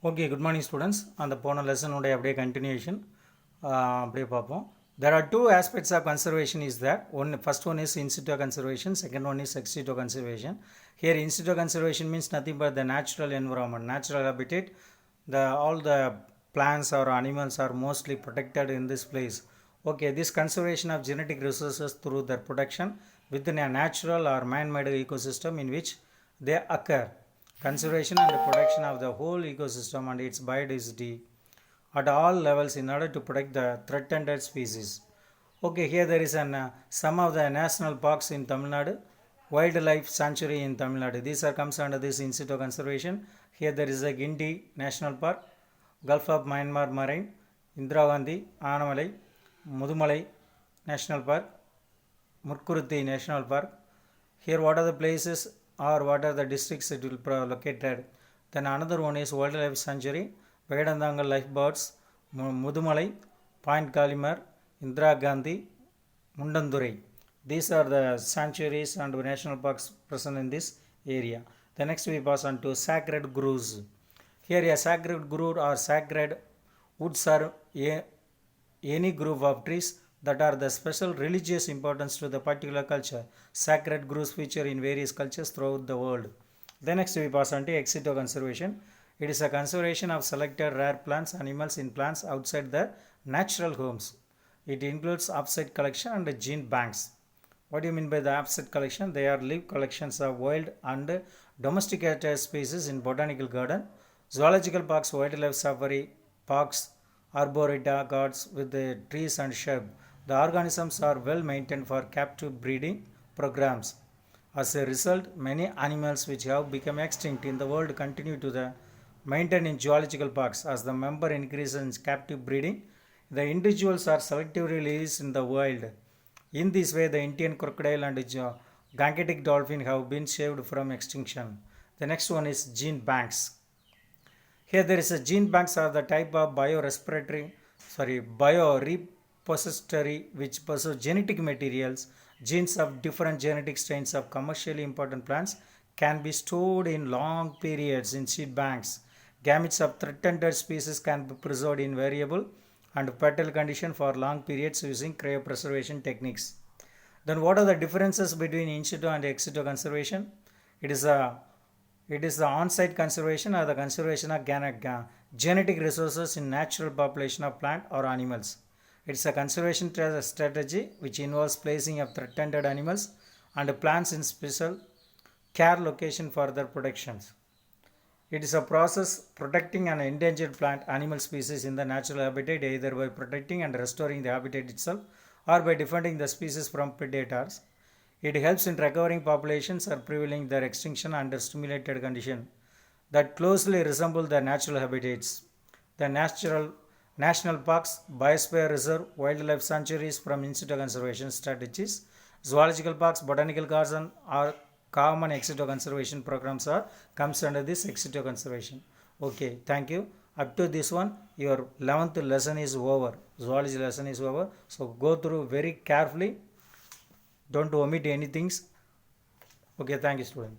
Okay, good morning students. அந்த போன lesson உடைய அப்படியே continuation அப்படியே பார்ப்போம். There are two aspects of conservation is that first one is in situ conservation, second one is ex situ conservation. Here in situ conservation means nothing but the natural environment, natural habitat. All the plants or animals are mostly protected in this place. Okay, this conservation of genetic resources through their protection within a natural or man-made ecosystem in which they occur. Conservation and protection of the whole ecosystem and its biodiversity at all levels in order to protect the threatened species. Okay, here there is some of the national parks in Tamil Nadu, wildlife sanctuary in Tamil Nadu. These are comes under this in situ conservation. Here there is a Gindi National Park, Gulf of Myanmar Marine, Indira Gandhi, Anamalai, Mudumalai National Park, Murkuruthi National Park. Here what are the places or what are the districts it will located. Then another one is wildlife sanctuary, Vedandangal life birds, Mudumalai, Point Kalimar, Indira Gandhi, Mundandurai. These are the sanctuaries and national parks present in this area. The next we pass on to sacred groves. Here a sacred grove or sacred woods are any group of trees that are the special religious importance to the particular culture. Sacred groves feature in various cultures throughout the world. The next we pass on to ex situ conservation. It is a conservation of selected rare plants, animals in plants outside their natural homes. It includes offsite collection and gene banks. What do you mean by the offsite collection? They are live collections of wild and domesticated species in botanical garden, zoological parks, wildlife safari parks, arboreta gardens with the trees and shrub. The organisms are well maintained for captive breeding programs. As a result, many animals which have become extinct in the world continue to the maintained in zoological parks. As the number increases in captive breeding, the individuals are selectively released in the wild. In this way, the Indian crocodile and gangetic dolphin have been saved from extinction. The next one is gene banks. Here there is a gene banks are the type of biorepository which possess genetic materials. Genes of different genetic strains of commercially important plants can be stored in long periods in seed banks. Gametes of threatened species can be preserved in variable and fertile condition for long periods using cryopreservation techniques. Then what are the differences between in situ and ex situ conservation? It is the on-site conservation or the conservation of genetic resources in natural population of plant or animals. It's a conservation strategy which involves placing of threatened animals and plants in special care location for their protections. It is a process protecting an endangered plant animal species in the natural habitat either by protecting and restoring the habitat itself or by defending the species from predators. It helps in recovering populations or preventing their extinction under stimulated conditions that closely resemble their natural habitats. The national parks, biosphere reserve, wildlife sanctuaries from in situ conservation strategies, zoological parks, botanical gardens are common ex situ conservation programs are comes under this ex situ conservation. Okay, thank you. Up to this one, your 11th lesson is over. Zoology lesson is over. So go through very carefully. Don't omit anything. Okay, thank you, student.